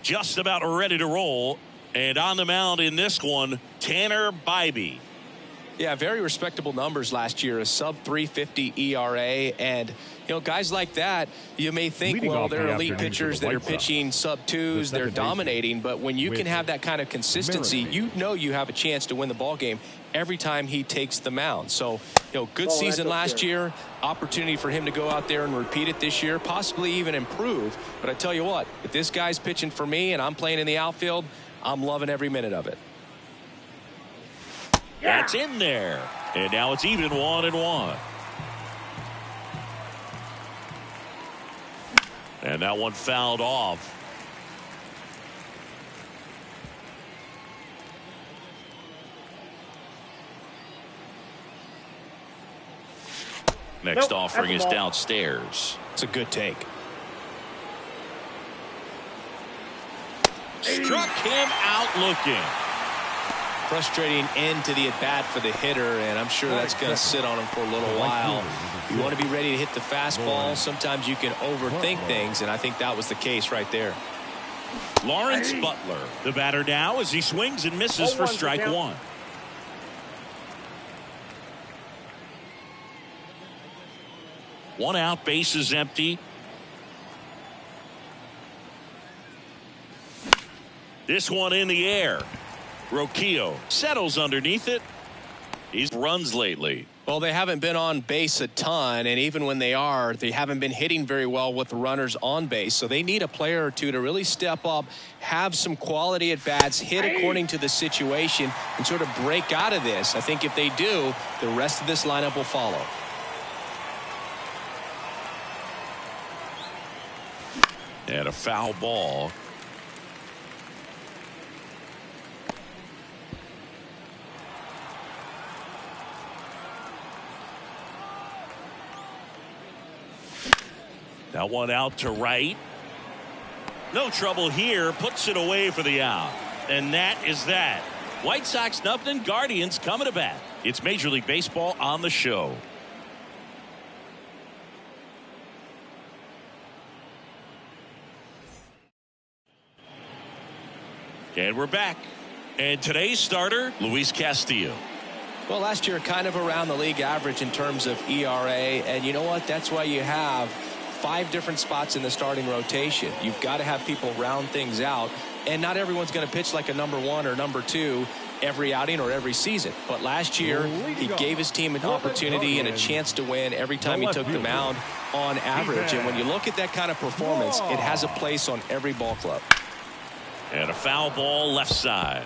just about ready to roll. And on the mound in this one, Tanner Bybee. Yeah, very respectable numbers last year, a sub 350 ERA. And, you know, guys like that, you may think, well, they're elite pitchers that are pitching sub twos, they're dominating. But when you can have that kind of consistency, you know you have a chance to win the ball game every time he takes the mound. So, you know, good season last year, opportunity for him to go out there and repeat it this year, possibly even improve. But I tell you what, if this guy's pitching for me and I'm playing in the outfield, I'm loving every minute of it. That's in there. And now it's even 1-1. And that one fouled off. Next offering is downstairs. It's a good take. Struck him out looking. Frustrating end to the at-bat for the hitter, and I'm sure that's going to sit on him for a little while. You want to be ready to hit the fastball. Sometimes you can overthink things, and I think that was the case right there. Lawrence Butler, the batter now as he swings and misses for strike one. One out, base is empty. This one in the air. Roquillo settles underneath it. He's runs lately. Well, they haven't been on base a ton, and even when they are, they haven't been hitting very well with runners on base. So they need a player or two to really step up, have some quality at bats, hit according to the situation, and sort of break out of this. I think if they do, the rest of this lineup will follow. And a foul ball. That one out to right. No trouble here. Puts it away for the out. And that is that. White Sox nothing. Guardians coming to bat. It's Major League Baseball on the show. And we're back. And today's starter, Luis Castillo. Well, last year kind of around the league average in terms of ERA. And you know what? That's why you have 5 different spots in the starting rotation. You've got to have people round things out. And not everyone's going to pitch like a number 1 or number 2 every outing or every season. But last year, he gave his team an opportunity and a chance to win every time he took the mound on average. And when you look at that kind of performance, it has a place on every ball club. And a foul ball left side.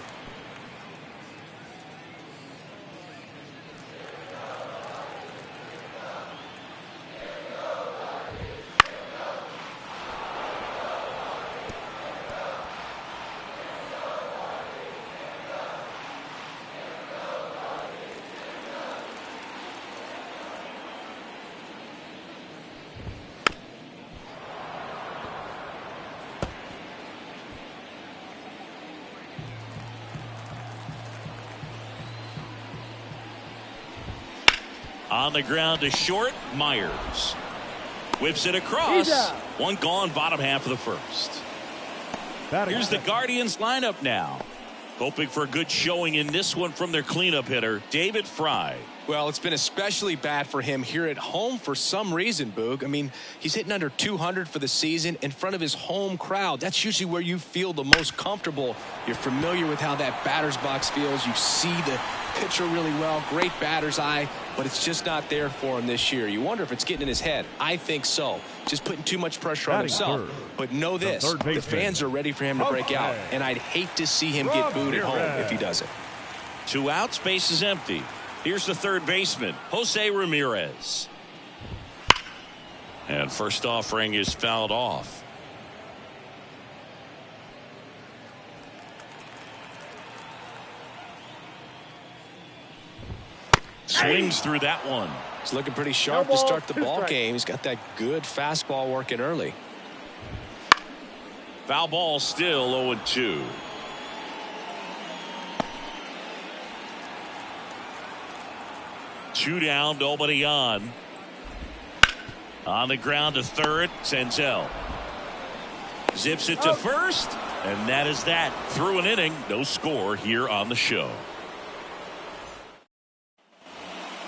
On the ground to short, Myers whips it across. One gone, bottom half of the first. Here's the Guardians lineup now, hoping for a good showing in this one from their cleanup hitter, David Fry. Well, it's been especially bad for him here at home for some reason, Boog. I mean, he's hitting under 200 for the season in front of his home crowd. That's usually where you feel the most comfortable. You're familiar with how that batter's box feels. You see the pitcher really well, great batter's eye, but it's just not there for him this year. You wonder if it's getting in his head. I think so. Just putting too much pressure on himself. But know this, the fans are ready for him to break out, and I'd hate to see him get booed at home if he doesn't. 2 outs, base is empty. Here's the third baseman, Jose Ramirez. And first offering is fouled off. Swings through that one. He's looking pretty sharp to start the ball game. He's got that good fastball working early. Foul ball still 0-2. Two down, nobody on. On the ground to third, Senzel zips it to first, And that is that. Through an inning, no score here on the show.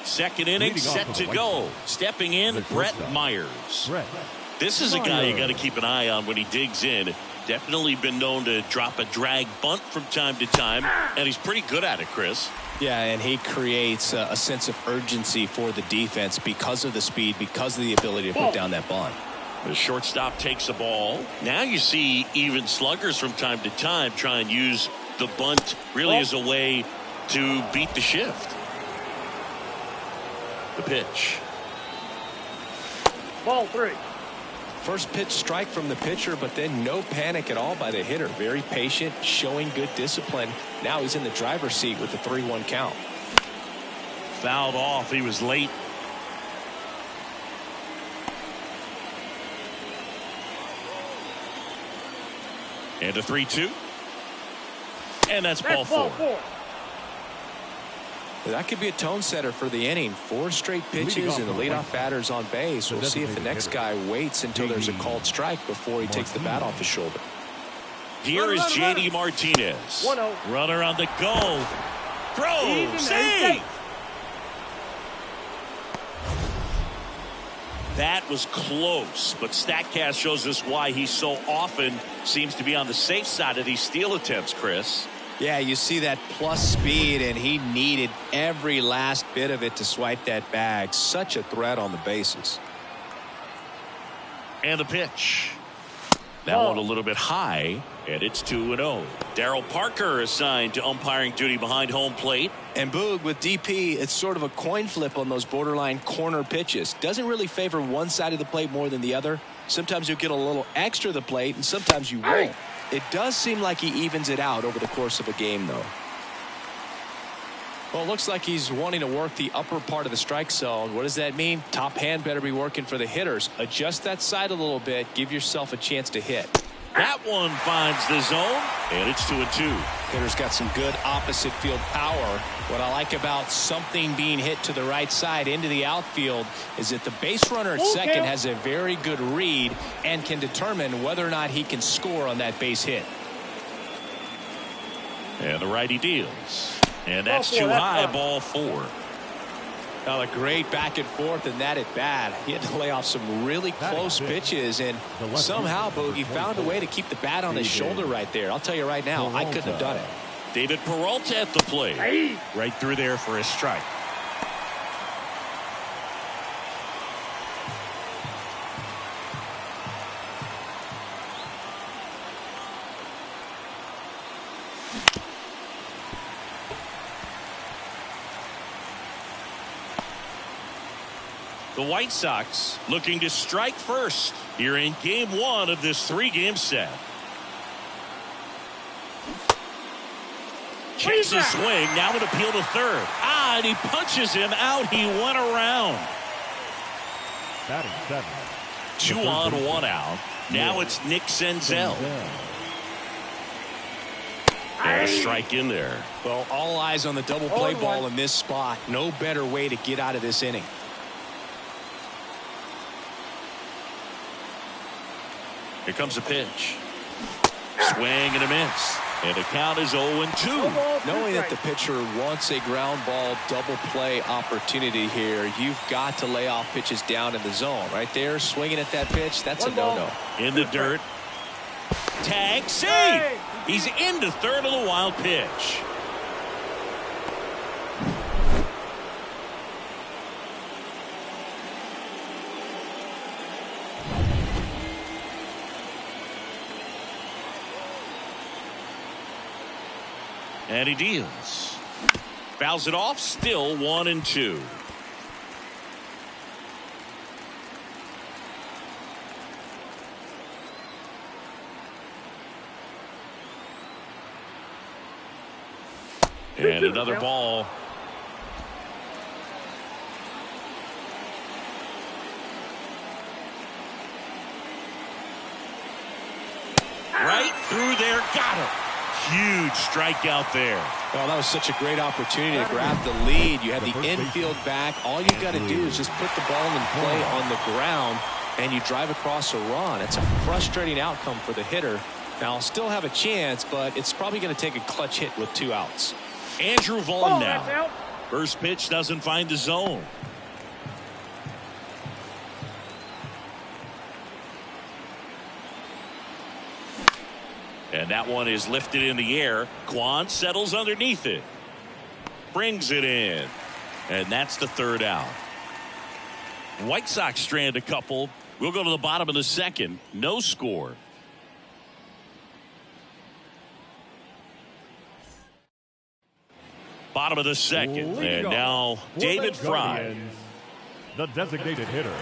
Second inning set to go. Stepping in, Brett Myers. This is a guy you got to keep an eye on when he digs in. Definitely been known to drop a drag bunt from time to time, and he's pretty good at it, Chris. Yeah, and he creates a sense of urgency for the defense because of the speed, because of the ability to put down that bunt. The shortstop takes the ball. Now you see even sluggers from time to time try and use the bunt really as a way to beat the shift. The pitch. Ball 3. First pitch strike from the pitcher, but then no panic at all by the hitter. Very patient, showing good discipline. Now he's in the driver's seat with the 3-1 count. Fouled off. He was late. And a 3-2. And that's ball 4. That could be a tone setter for the inning. 4 straight pitches and the leadoff batter's on base. We'll see if the next guy waits until there's a called strike before he takes the bat off his shoulder. Here is J.D. Martinez. 1-0. Runner on the go. Throw. Save. That was close, but StatCast shows us why he so often seems to be on the safe side of these steal attempts, Chris. Yeah, you see that plus speed, and he needed every last bit of it to swipe that bag. Such a threat on the bases. And the pitch. That one a little bit high, and it's 2-0. Darryl Parker assigned to umpiring duty behind home plate. And Boog, with DP, it's sort of a coin flip on those borderline corner pitches. Doesn't really favor one side of the plate more than the other. Sometimes you'll get a little extra the plate, and sometimes you won't. It does seem like he evens it out over the course of a game, though. Well, it looks like he's wanting to work the upper part of the strike zone. What does that mean? Top hand better be working for the hitters. Adjust that side a little bit. Give yourself a chance to hit. That one finds the zone, and it's 2-2. Hitter's got some good opposite field power. What I like about something being hit to the right side into the outfield is that the base runner at second has a very good read and can determine whether or not he can score on that base hit. And the righty deals. And that's too high, ball 4. Now a great back and forth, and that at bat. He had to lay off some really close pitches, and somehow Bogey found a way to keep the bat on his shoulder right there. I'll tell you right now, I couldn't have done it. David Peralta at the plate. Right through there for a strike. The White Sox looking to strike first here in game 1 of this 3-game set. Checks his swing. Now an appeal to third. And he punches him out. He went around. 2 on, 1 out. Now it's Nick Senzel. And a strike in there. Well, all eyes on the double play ball in this spot. No better way to get out of this inning. Here comes a pitch. Swing and a miss. And the count is 0-2. Knowing that the pitcher wants a ground ball double play opportunity here, you've got to lay off pitches down in the zone. Right there, swinging at that pitch, that's a no-no. In the dirt. Tag, save. He's into third on the wild pitch. And he deals. Fouls it off. Still 1-2. And another ball. Right through there. Got him. Huge strikeout there. Well, that was such a great opportunity to grab the lead. You had the infield back. All you got to do is just put the ball in play on the ground, and you drive across a run. It's a frustrating outcome for the hitter, Now, I'll still have a chance, but it's probably going to take a clutch hit with 2 outs. Andrew Vaughn now. First pitch doesn't find the zone. And that one is lifted in the air. Kwan settles underneath it. Brings it in. And that's the 3rd out. White Sox strand a couple. We'll go to the bottom of the 2nd. No score. Bottom of the 2nd. And now David Fry. The designated hitter.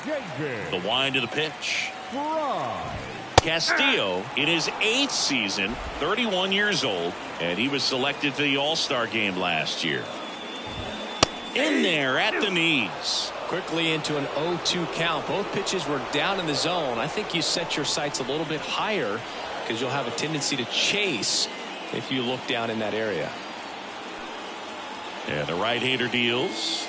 The wind of the pitch. Fry. Castillo in his 8th season, 31 years old, and he was selected to the All-Star game last year. In there at the knees. Quickly into an 0-2 count. Both pitches were down in the zone. I think you set your sights a little bit higher because you'll have a tendency to chase if you look down in that area. And the right-hander deals.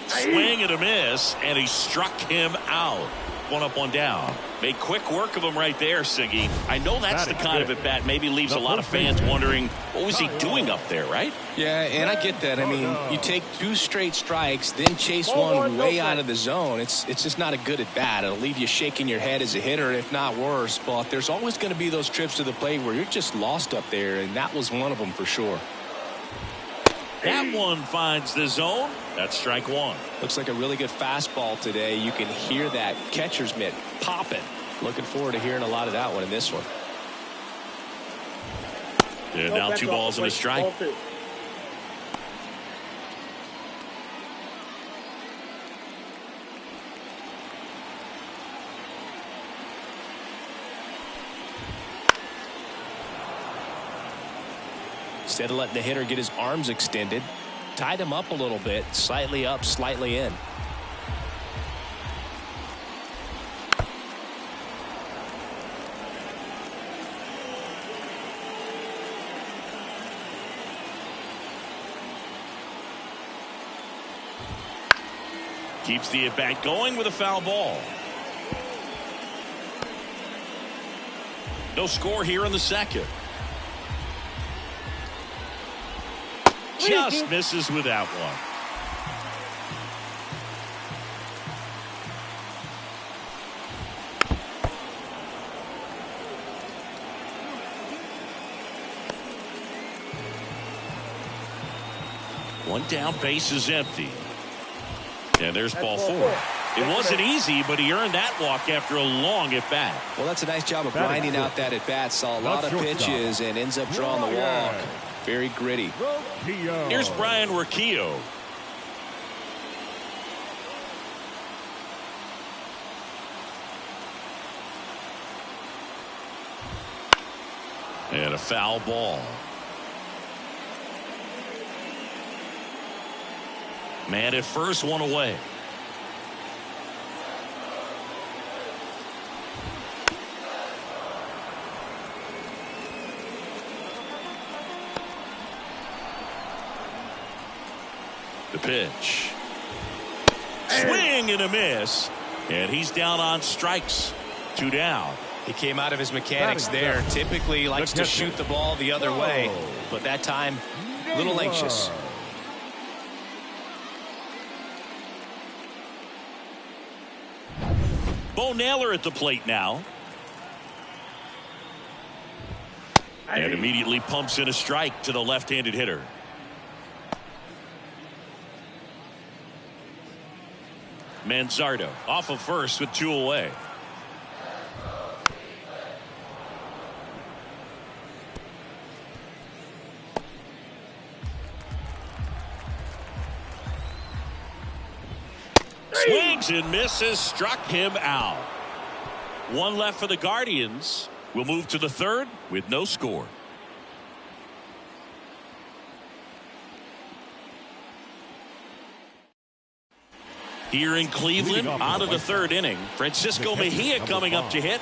Swing and a miss, and he struck him out. 1 up, 1 down. Made quick work of him right there, Siggy. I know that's the kind of at-bat maybe leaves a lot of fans wondering, what was he doing up there, right? Yeah, and I get that. I mean, you take 2 straight strikes, then chase one way out of the zone. It's just not a good at-bat. It'll leave you shaking your head as a hitter, if not worse. But there's always going to be those trips to the plate where you're just lost up there, and that was one of them for sure. That one finds the zone. That's strike 1. Looks like a really good fastball today. You can hear that catcher's mitt popping. Looking forward to hearing a lot of that one in this one. And now 2 balls and a strike. Instead of letting the hitter get his arms extended, tied him up a little bit, slightly up, slightly in. Keeps the at-bat going with a foul ball. No score here in the 2nd. Just misses with that one. One down, base is empty. And there's ball 4. It wasn't easy, but he earned that walk after a long at-bat. Well, that's a nice job of grinding out that at-bat. Saw a lot of pitches and ends up drawing the walk. Very gritty. Here's Brian Rocchio. And a foul ball. Man at first, 1 away. The pitch. Swing and a miss. And he's down on strikes. 2 down. He came out of his mechanics there. Typically likes to shoot the ball the other way, but that time a little anxious. Bo Naylor at the plate now. And immediately pumps in a strike to the left-handed hitter. Manzardo off of first with 2 away. Swings and misses, struck him out. 1 left for the Guardians. We'll move to the 3rd with no score. Here in Cleveland, on to the 3rd inning. Francisco Mejia coming up to hit.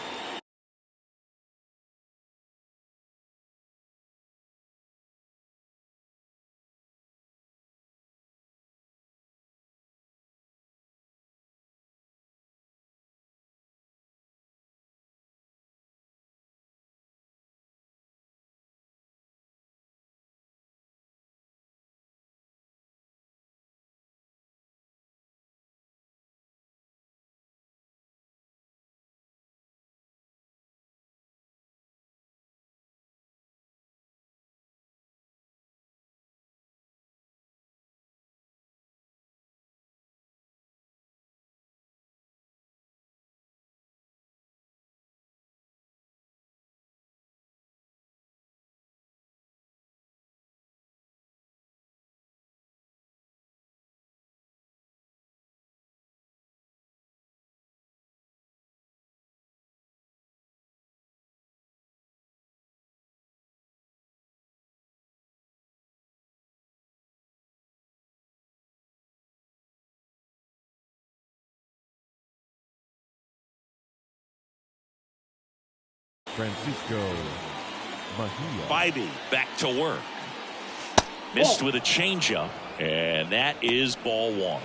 Francisco Mejia. Bybee back to work. Missed with a changeup, and that is ball one.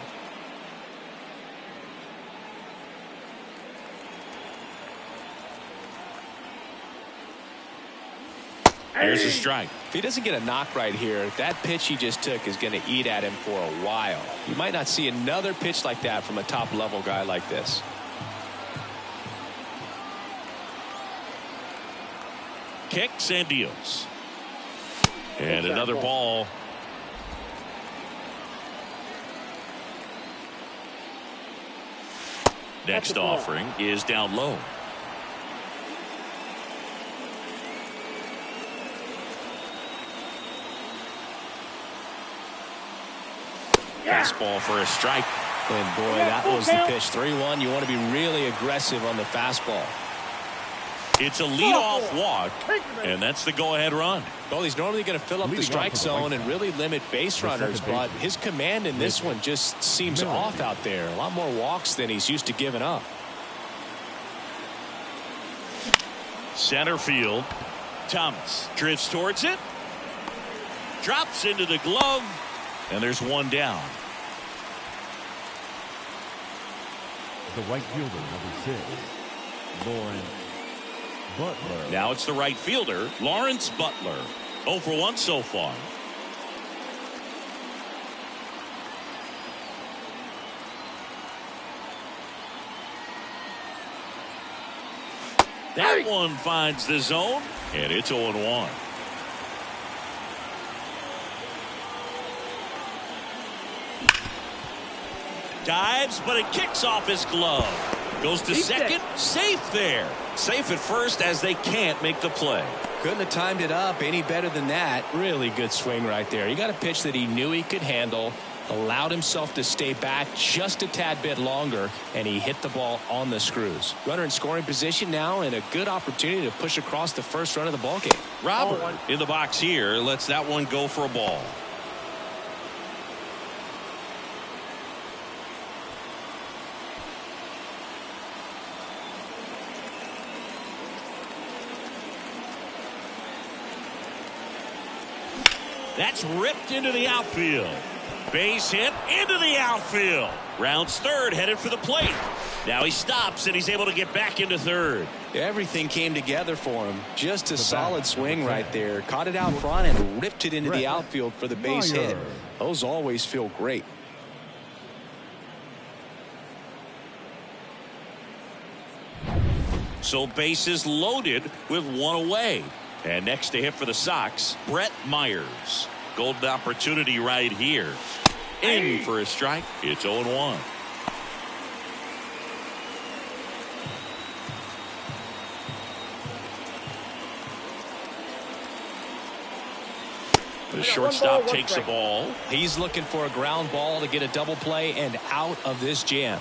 There's a strike. If he doesn't get a knock right here, that pitch he just took is going to eat at him for a while. You might not see another pitch like that from a top-level guy like this. Kicks and deals. And another ball. Next offering is down low. Fastball for a strike. And boy, that was the pitch. 3-1. You want to be really aggressive on the fastball. It's a leadoff walk, and that's the go-ahead run. Well, he's normally going to fill up the strike zone and really limit base runners, but his command in this one just seems off out there. A lot more walks than he's used to giving up. Center field. Thomas drifts towards it. Drops into the glove, and there's one down. The right fielder, number 6, Lawrence Butler. Now it's the right fielder, Lawrence Butler. 0 for 1 so far. That one finds the zone, and it's 0-1. Dives, but it kicks off his glove. Goes to second, safe there. Safe at first as they can't make the play. Couldn't have timed it up any better than that. Really good swing right there. He got a pitch that he knew he could handle, allowed himself to stay back just a tad bit longer, and he hit the ball on the screws. Runner in scoring position now, and a good opportunity to push across the first run of the ballgame. Robert in the box here lets that one go for a ball. That's ripped into the outfield. Base hit into the outfield. Rounds third, headed for the plate. Now he stops, and he's able to get back into third. Everything came together for him. Just a solid swing right there. Caught it out front and ripped it into the outfield for the base hit. Those always feel great. So bases loaded with one away. And next to hit for the Sox, Brett Myers. Golden opportunity right here. In for a strike. It's 0-1. The shortstop takes a ball. He's looking for a ground ball to get a double play and out of this jam.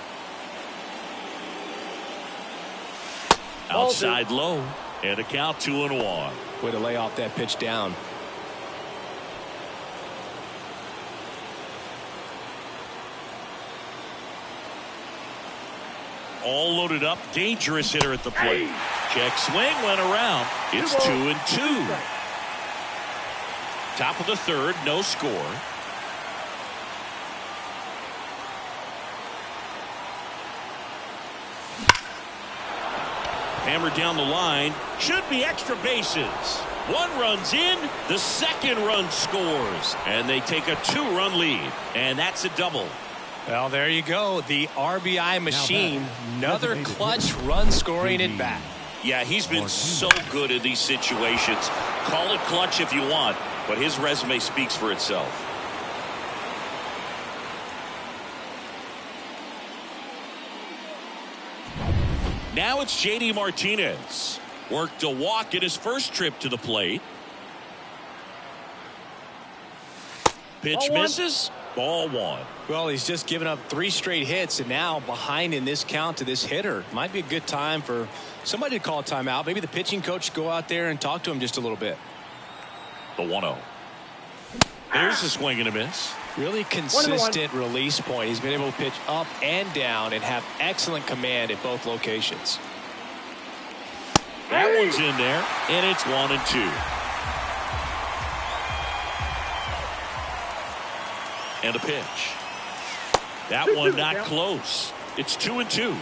Outside low. And a count 2-1. Way to lay off that pitch down. All loaded up. Dangerous hitter at the plate. Check swing went around. It's 2-2. Top of the third. No score. Hammered down the line. Should be extra bases. One run's in. The second run scores. And they take a 2-run lead. And that's a double. Well, there you go. The RBI machine. Another clutch run scoring at bat. Yeah, he's been so good in these situations. Call it clutch if you want, but his resume speaks for itself. Now it's J.D. Martinez. Worked a walk in his first trip to the plate. Pitch misses. Ball one. Well, he's just given up 3 straight hits, and now behind in this count to this hitter. Might be a good time for somebody to call a timeout. Maybe the pitching coach go out there and talk to him just a little bit. The 1-0. There's a swing and a miss. Really consistent release point. He's been able to pitch up and down and have excellent command at both locations. That one's in there, and it's 1-2. And a pitch. That one not close. It's 2-2.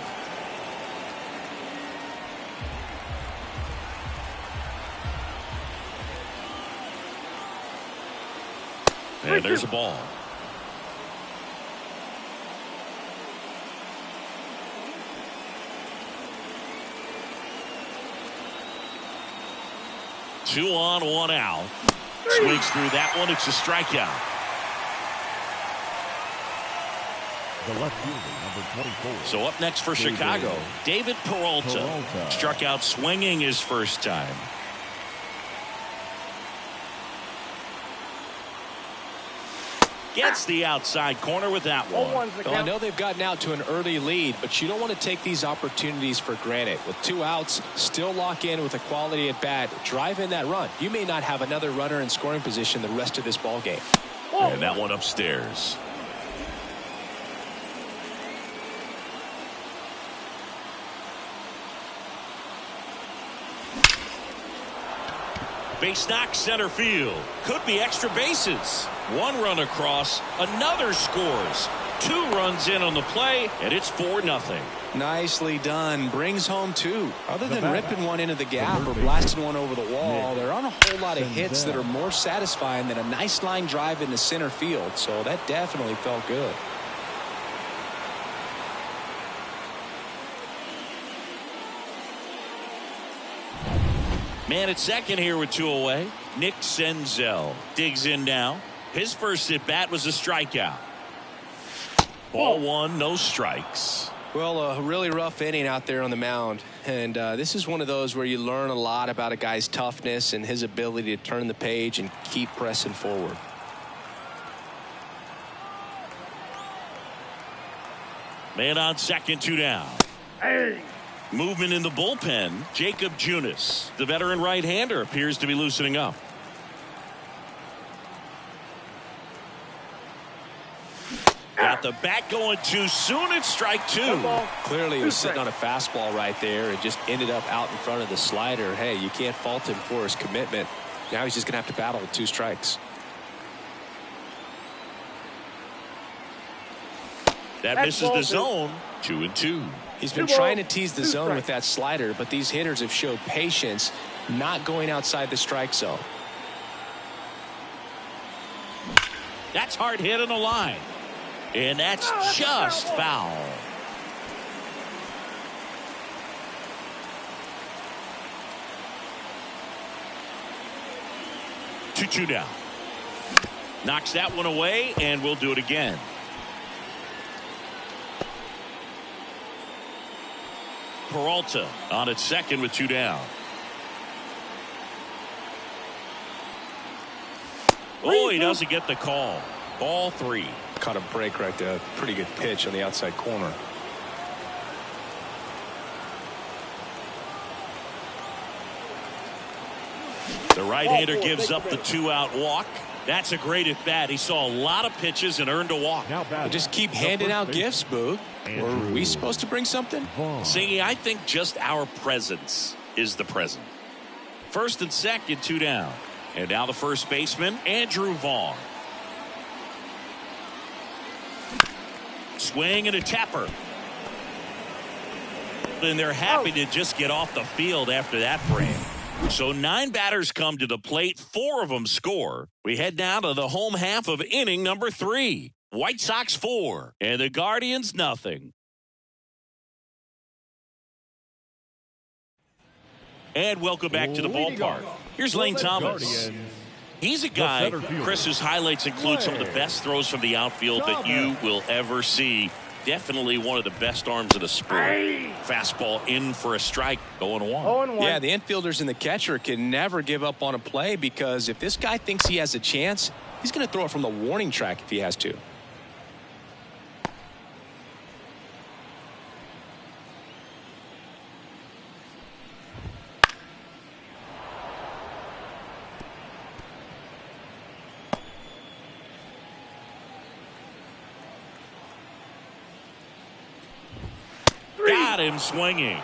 And there's a ball. Two on, one out. Swings through that one. It's a strikeout. The left fielder, number 24. So up next for Chicago, David Peralta. Struck out swinging his first time. Gets the outside corner with that one. Well, I know they've gotten out to an early lead, but you don't want to take these opportunities for granted. With 2 outs, still lock in with a quality at bat. Drive in that run. You may not have another runner in scoring position the rest of this ball game. And that one upstairs. Base knock center field. Could be extra bases. 1 run across. Another scores. 2 runs in on the play, and it's 4-0. Nicely done. Brings home 2. Other than ripping one into the gap or blasting one over the wall, there aren't a whole lot of hits that are more satisfying than a nice line drive into center field. So that definitely felt good. Man at second here with 2 away. Nick Senzel digs in now. His first at bat was a strikeout. Ball 1, no strikes. Well, a really rough inning out there on the mound. And this is one of those where you learn a lot about a guy's toughness and his ability to turn the page and keep pressing forward. Man on second, 2 down. Hey. Movement in the bullpen. Jacob Junis, the veteran right-hander, appears to be loosening up. Got the bat going too soon. It's strike 2. Clearly he was sitting on a fastball right there and just ended up out in front of the slider. Hey, you can't fault him for his commitment. Now he's just going to have to battle with 2 strikes. That misses the zone. 2-2. He's been trying to tease the zone with that slider, but these hitters have showed patience, not going outside the strike zone. That's hard hit on the line. And that's just foul. Two down. Knocks that one away, and we'll do it again. Peralta on at second with 2 down. Oh, he doesn't get the call. Ball 3. Caught a break right there. Pretty good pitch on the outside corner. The right-hander gives up the 2-out walk. That's a great at bat. He saw a lot of pitches and earned a walk. Just keep handing out gifts, Boog. Were we supposed to bring something? See, I think just our presence is the present. First and second, 2 down. And now the first baseman, Andrew Vaughn. Swing and a tapper. And they're happy to just get off the field after that frame. So 9 batters come to the plate. 4 of them score. We head now to the home half of inning number 3. Whitesox 4 and the Guardians nothing. And welcome back to the ballpark. Here's Lane Thomas. He's a guy, Chris's highlights include some of the best throws from the outfield that you will ever see. Definitely one of the best arms of the sport. Fastball in for a strike, 0-1. Yeah, the infielders and the catcher can never give up on a play, because if this guy thinks he has a chance, he's going to throw it from the warning track if he has to. Got him swinging.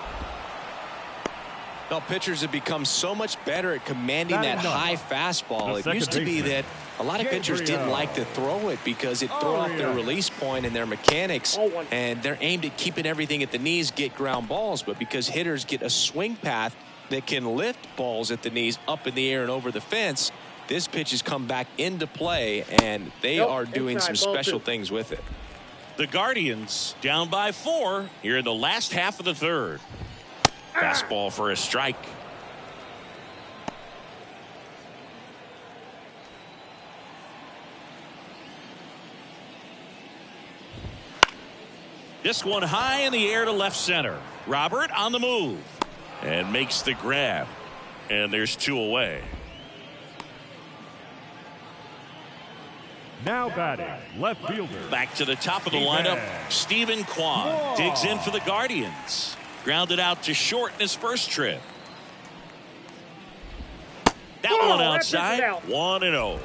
Well, pitchers have become so much better at commanding that high fastball. It used to be that a lot of pitchers didn't like to throw it because it threw off their release point and their mechanics, and they're aimed at keeping everything at the knees, get ground balls. But because hitters get a swing path that can lift balls at the knees up in the air and over the fence, this pitch has come back into play, and they are doing some special things with it. The Guardians down by 4 here in the last half of the third. Fastball for a strike. This one high in the air to left center. Robert on the move and makes the grab, and there's 2 away. Now batting, left fielder. Back to the top of the lineup. Stephen Kwan digs in for the Guardians. Grounded out to short in his first trip. That one outside. 1-0.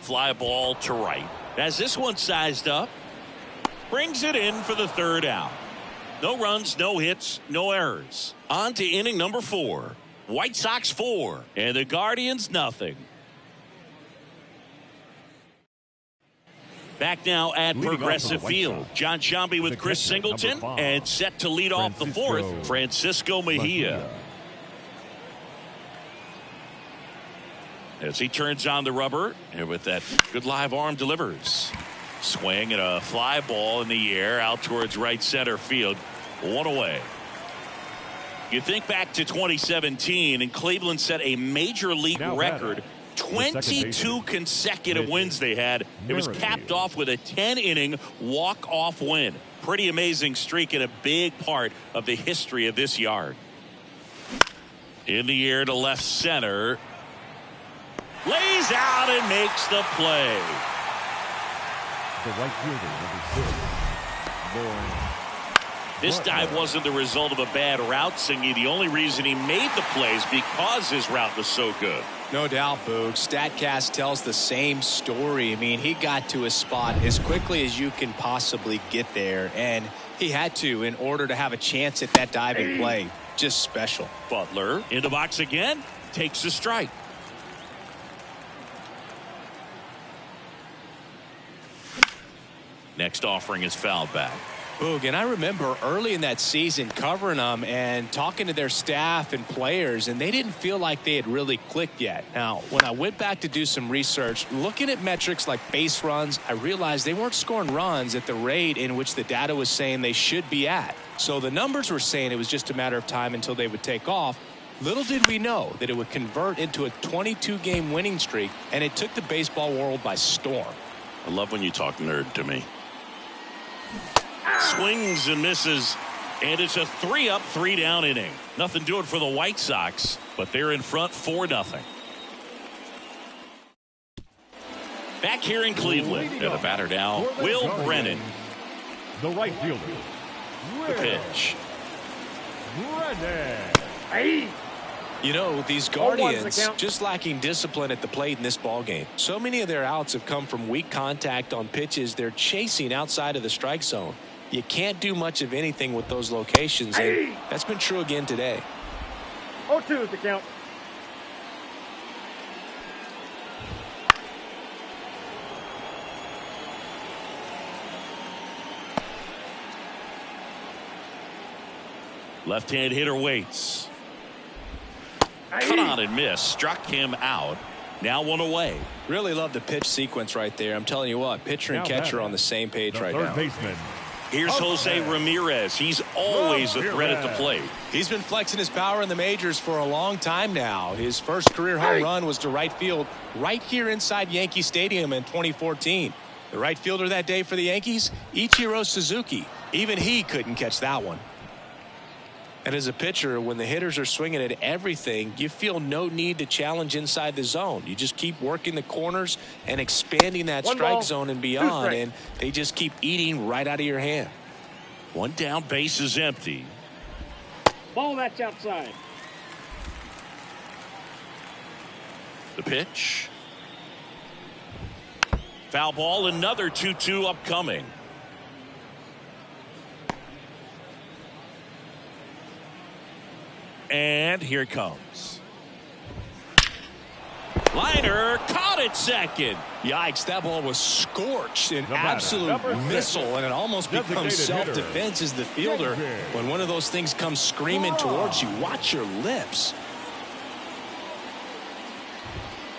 Fly ball to right. As this one sized up, brings it in for the 3rd out. No runs, no hits, no errors. On to inning number 4. White Sox 4 and the Guardians nothing. Back now at Progressive Field. John Sciambi with Chris Singleton, and set to lead off the 4th, Francisco Mejia. As he turns on the rubber, and with that good live arm delivers. Swing and a fly ball in the air out towards right center field. 1 away. You think back to 2017, and Cleveland set a major league record. 22 consecutive wins they had. It was capped off with a 10-inning walk-off win. Pretty amazing streak and a big part of the history of this yard. In the air to left center. Lays out and makes the play. The right fielder, number 6. This dive wasn't the result of a bad route, Singy. The only reason he made the plays because his route was so good. No doubt, Boog. StatCast tells the same story. I mean, he got to his spot as quickly as you can possibly get there, and he had to in order to have a chance at that diving play. Just special. Butler in the box again, takes a strike. Next offering is fouled back. Boog, and I remember early in that season covering them and talking to their staff and players, and they didn't feel like they had really clicked yet. Now, when I went back to do some research, looking at metrics like base runs, I realized they weren't scoring runs at the rate in which the data was saying they should be at. So the numbers were saying it was just a matter of time until they would take off. Little did we know that it would convert into a 22-game winning streak, and it took the baseball world by storm. I love when you talk nerd to me. Swings and misses, and it's a 3-up, 3-down inning. Nothing doing for the White Sox, but they're in front 4-0. Back here in Cleveland, and the batter now, Will Brennan. The right fielder. The pitch. Brennan. You know, these Guardians just lacking discipline at the plate in this ballgame. So many of their outs have come from weak contact on pitches they're chasing outside of the strike zone. You can't do much of anything with those locations, and that's been true again today. 0-2 is the count. Left-hand hitter waits. Cut on and miss. Struck him out. Now 1 away. Really love the pitch sequence right there. I'm telling you what, pitcher and catcher are on the same page right now. Baseman. Here's Jose Ramirez. He's always a threat at the plate. He's been flexing his power in the majors for a long time now. His first career home run was to right field right here inside Yankee Stadium in 2014. The right fielder that day for the Yankees, Ichiro Suzuki. Even he couldn't catch that one. And as a pitcher, when the hitters are swinging at everything, you feel no need to challenge inside the zone. You just keep working the corners and expanding that strike zone and beyond, and they just keep eating right out of your hand. 1 down, base is empty. Ball that's outside. The pitch. Foul ball, another 2-2 upcoming. And here it comes. Liner caught it second. Yikes, that ball was scorched, an absolute missile, and it almost becomes self-defense as the fielder. When one of those things comes screaming towards you, watch your lips.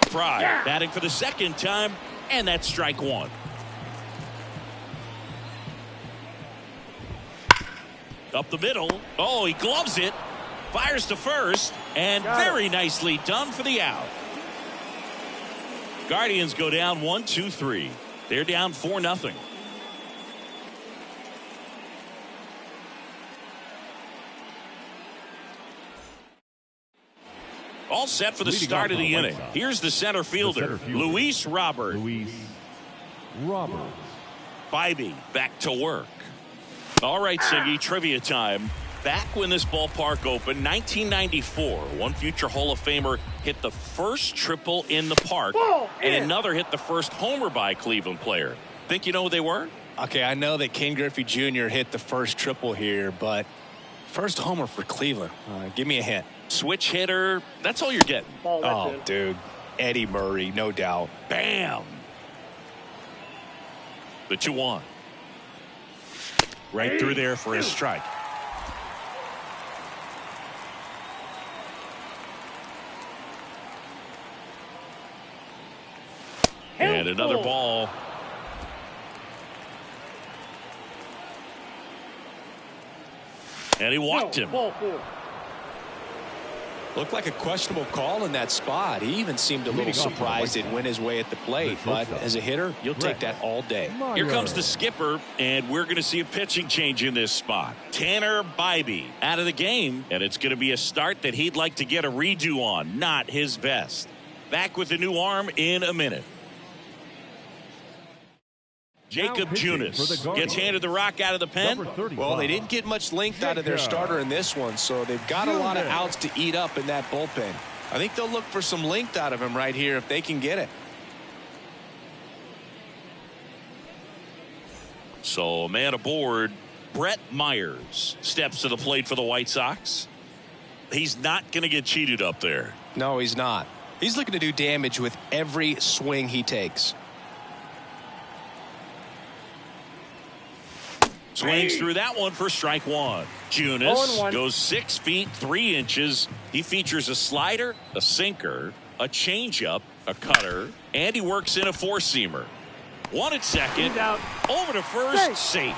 Fry batting for the second time, and that's strike one. Up the middle. Oh, he gloves it. Fires to first, and very nicely done for the out. Guardians go down 1-2-3. They're down 4-0. All set for the start of the inning. Here's the center fielder, Luis Robert. Bybee back to work. All right, Siggy, trivia time. Back when this ballpark opened, 1994, one future Hall of Famer hit the first triple in the park, and another hit the first homer by a Cleveland player. Think you know who they were? Okay, I know that Ken Griffey Jr. hit the first triple here, but first homer for Cleveland. Give me a hint. Switch hitter. That's all you're getting. Oh, dude. Eddie Murray, no doubt. Bam. The 2-1. Right through there for a strike. And another ball. And he walked him. Looked like a questionable call in that spot. He even seemed a little surprised it went his way at the plate. But as a hitter, you'll take that all day. Here comes the skipper, and we're going to see a pitching change in this spot. Tanner Bybee out of the game, and it's going to be a start that he'd like to get a redo on. Not his best. Back with the new arm in a minute. Jacob Junis gets handed the rock out of the pen. Well, they didn't get much length out of their starter in this one, so they've got a lot of outs to eat up in that bullpen. I think they'll look for some length out of him right here if they can get it. So a man aboard. Brett Myers steps to the plate for the White Sox. He's not going to get cheated up there. No, he's not. He's looking to do damage with every swing he takes. Swings through that one for strike one. Junis goes 6 feet 3 inches. He features a slider, a sinker, a changeup, a cutter, and he works in a four-seamer. One at second, over to first, safe.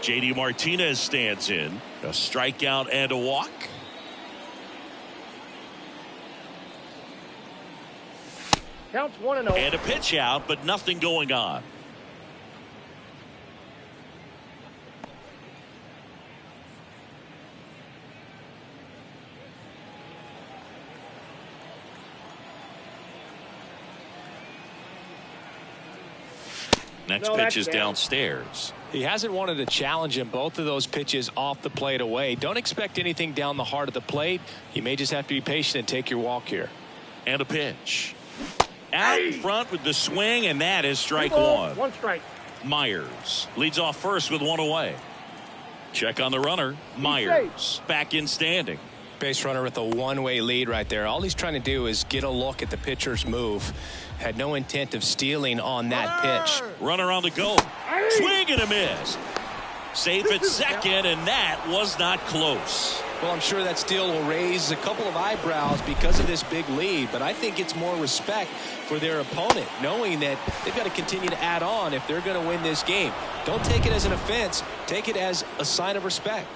JD Martinez stands in. A strikeout and a walk. Counts 1-0. And a pitch out, but nothing going on. Next pitch is downstairs. He hasn't wanted to challenge him. Both of those pitches off the plate away. Don't expect anything down the heart of the plate. You may just have to be patient and take your walk here. And a pitch. Out in front with the swing, and that is strike one. One strike. Myers leads off first with one away. Check on the runner. Myers back in standing. Base runner with a one-way lead right there. All he's trying to do is get a look at the pitcher's move. Had no intent of stealing on that pitch. Runner on the go. Swing and a miss. Safe at second, and that was not close. Well, I'm sure that steal will raise a couple of eyebrows because of this big lead, but I think it's more respect for their opponent, knowing that they've got to continue to add on if they're going to win this game. Don't take it as an offense. Take it as a sign of respect.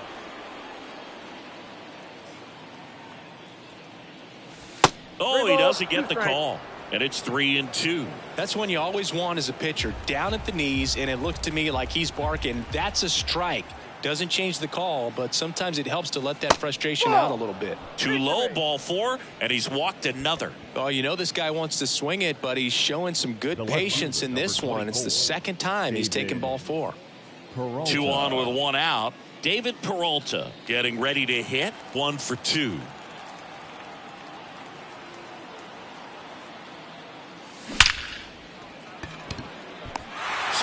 Oh, he doesn't get the call. And it's 3-2. That's when you always want as a pitcher, down at the knees, and it looks to me like he's barking. That's a strike. Doesn't change the call, but sometimes it helps to let that frustration out a little bit. Too low, ball four, and he's walked another. Oh, you know this guy wants to swing it, but he's showing some good patience in this one. It's the second time he's taken ball four. 2 on with 1 out. David Peralta getting ready to hit. 1 for 2.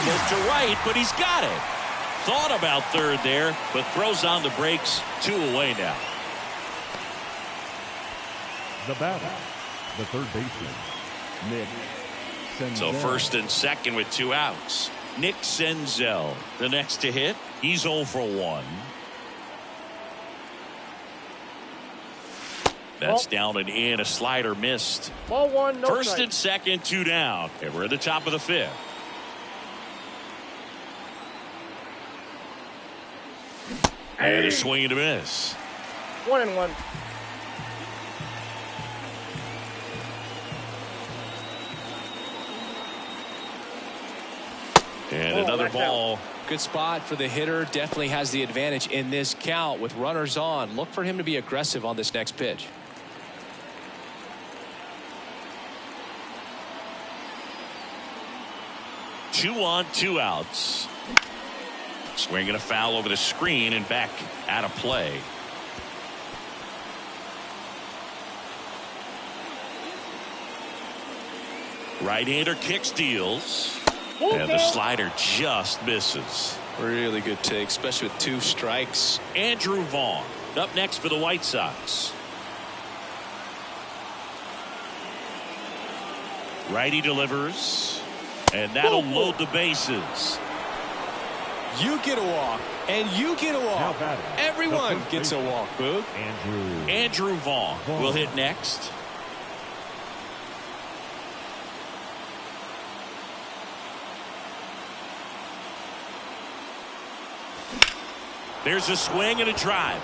Almost to right, but he's got it. Thought about third there, but throws on the brakes. 2 away now. The batter, the third baseman, Nick Senzel. So first and second with 2 outs. Nick Senzel, the next to hit. He's 0 for 1. That's down and in. A slider missed. Ball 1, no First strike. and second, 2 down. And we're at the top of the 5th. And a swing and a miss. 1-1. And another ball. Good spot for the hitter. Definitely has the advantage in this count with runners on. Look for him to be aggressive on this next pitch. Two on, 2 outs. Swinging a foul over the screen and back out of play. Right-hander kick steals. And the slider just misses. Really good take, especially with 2 strikes. Andrew Vaughn up next for the White Sox. Righty delivers. And that'll load the bases. You get a walk, and you get a walk. Everyone gets a walk, Boog. Andrew Vaughn will hit next. There's a swing and a drive.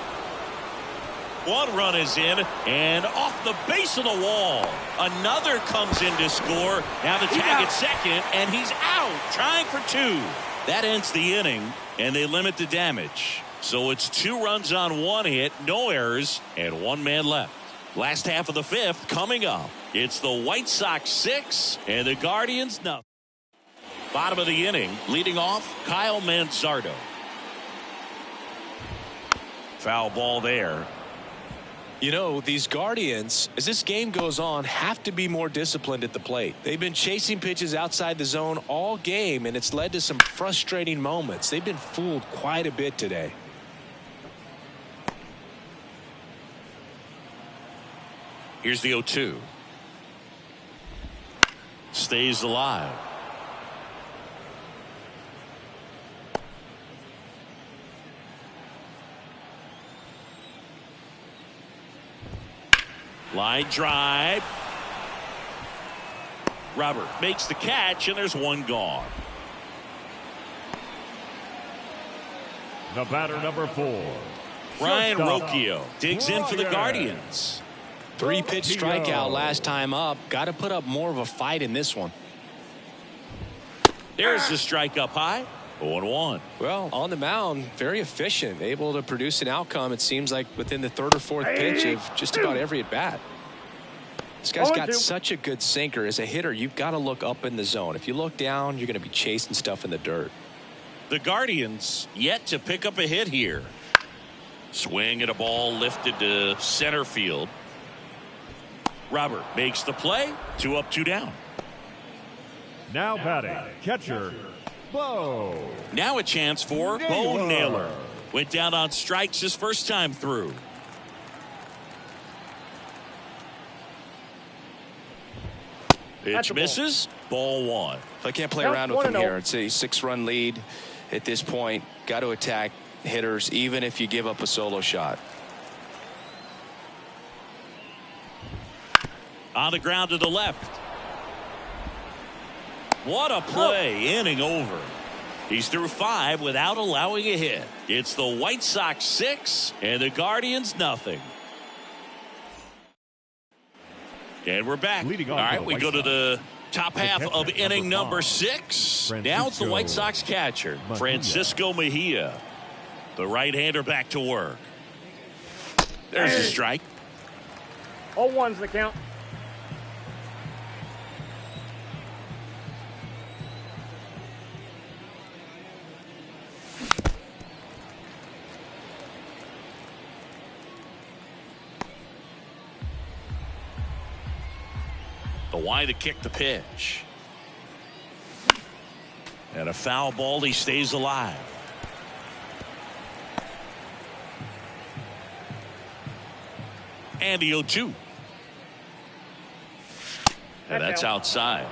1 run is in, and off the base of the wall. Another comes in to score. Now the tag at second, and he's out, trying for 2. That ends the inning, and they limit the damage. So it's 2 runs on 1 hit, no errors, and 1 man left. Last half of the 5th coming up. It's the White Sox 6 and the Guardians nothing. Bottom of the inning, leading off, Kyle Manzardo. Foul ball there. You know, these Guardians, as this game goes on, have to be more disciplined at the plate. They've been chasing pitches outside the zone all game, and it's led to some frustrating moments. They've been fooled quite a bit today. Here's the 0-2. Stays alive. Line drive. Robert makes the catch, and there's 1 gone. The batter, number 4. Ryan Rocchio digs in for the Guardians. 3-pitch strikeout last time up. Got to put up more of a fight in this one. There's the strike up high. 0-1. Well, on the mound, very efficient, able to produce an outcome, it seems like, within the 3rd or 4th pitch of just about every at bat. This guy's got such a good sinker. As a hitter, you've got to look up in the zone. If you look down, you're going to be chasing stuff in the dirt. The Guardians yet to pick up a hit here. Swing at a ball lifted to center field. Robert makes the play. 2 up, 2 down. Now batting, catcher, Bo. Now a chance for Bo Naylor. Went down on strikes his first time through. Pitch misses. Ball 1. If I can't play around with him here, it's a 6-run lead at this point. Got to attack hitters even if you give up a solo shot. On the ground to the left. What a play. Inning over. He's through 5 without allowing a hit. It's the White Sox 6 and the Guardians nothing. And we're back. All right, we go to the top half of inning number 6. Now it's the White Sox catcher, Francisco Mejia. The right-hander back to work. There's a strike. 0-1's the count. The wide to kick the pitch. And a foul ball. He stays alive. And the 0-2. And that's outside.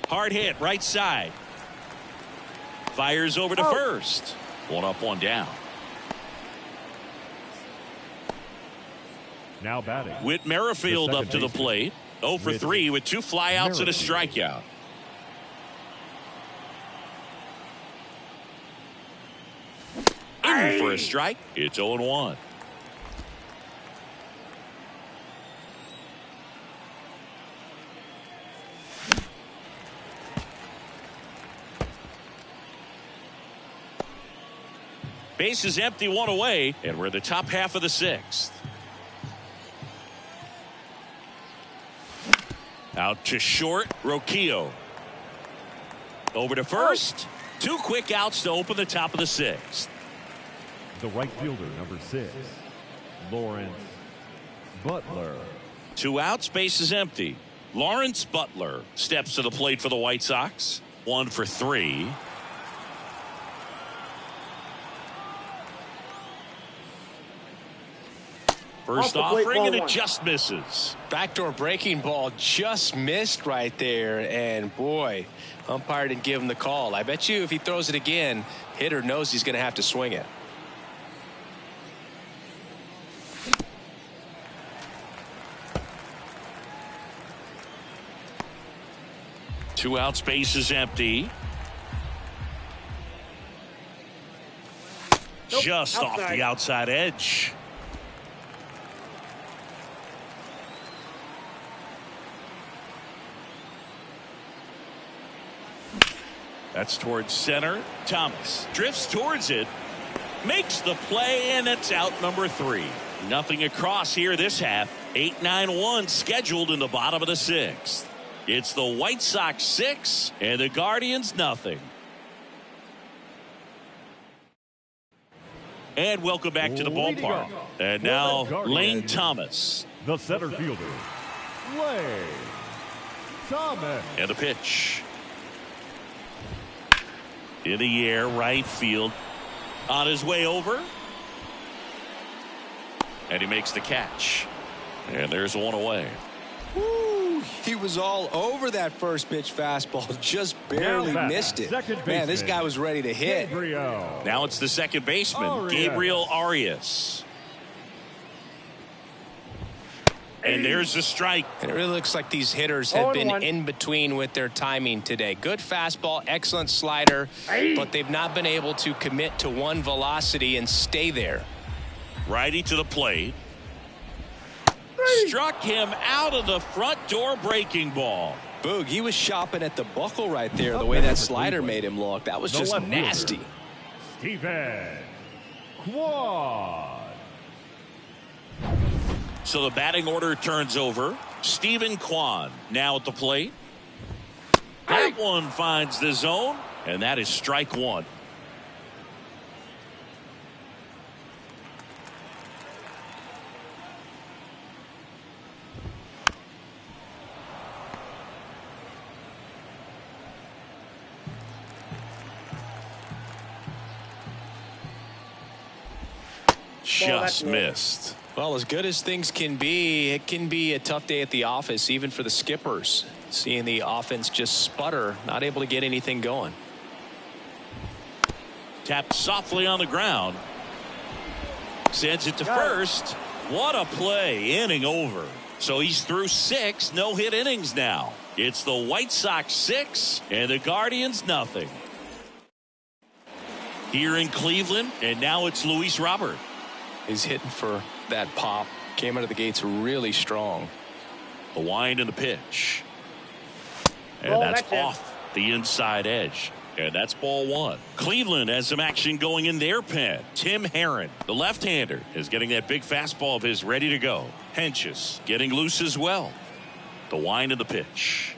Hard hit right side. Fires over to first. One up, one down. Now batting. Whit Merrifield up to the plate. 0 for 3 with 2 flyouts and a strikeout. In for a strike. It's 0-1. Base is empty, 1 away, and we're in the top half of the 6th. Out to short, Roquillo. Over to first. 2 quick outs to open the top of the 6th. The right fielder, number 6, Lawrence Butler. 2 outs, base is empty. Lawrence Butler steps to the plate for the White Sox. 1 for 3. First offering, and it just misses. Backdoor breaking ball just missed right there, and boy, umpire didn't give him the call. I bet you if he throws it again, hitter knows he's going to have to swing it. Two outs, base is empty. Just off the outside edge. That's towards center. Thomas drifts towards it, makes the play, and it's out number 3. Nothing across here this half. 8-9-1 scheduled in the bottom of the 6th. It's the White Sox 6 and the Guardians nothing. And welcome back to the ballpark. And now Lane Thomas. The center fielder, Lane Thomas. And the pitch. In the air, right field. On his way over. And he makes the catch. And there's 1 away. Woo, he was all over that first pitch fastball. Just barely missed it. Man, this guy was ready to hit. Gabriel. Now it's the second baseman, Gabriel Arias. And there's the strike. And it really looks like these hitters have been in between with their timing today. Good fastball, excellent slider, but they've not been able to commit to one velocity and stay there. Righty to the plate. Struck him out of the front door breaking ball. Boog, he was shopping at the buckle right there, the way that slider made him look. That was just nasty. Stephen Kwan. So the batting order turns over. Stephen Kwan now at the plate. That one finds the zone, and that is strike 1. Just missed. Well, as good as things can be, it can be a tough day at the office, even for the skippers. Seeing the offense just sputter, not able to get anything going. Tapped softly on the ground. Sends it to first. What a play. Inning over. So he's through 6 no-hit innings now. It's the White Sox 6 and the Guardians nothing. Here in Cleveland, and now it's Luis Robert. He's hitting for that pop. Came out of the gates really strong. The wind and the pitch. And that's off the inside edge. And that's ball 1. Cleveland has some action going in their pen. Tim Herron, the left-hander, is getting that big fastball of his ready to go. Henches getting loose as well. The wind and the pitch.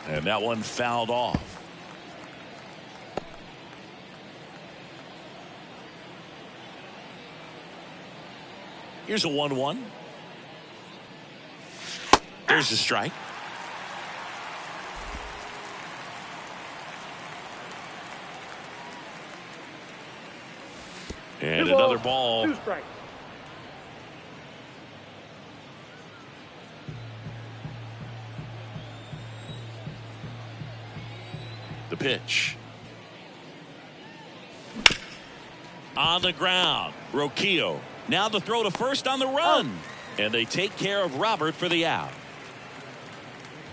And that one fouled off. Here's a 1-1. There's a strike. And another ball. 2 strikes. The pitch. On the ground. Roquillo. Now the throw to first on the run. And they take care of Robert for the out.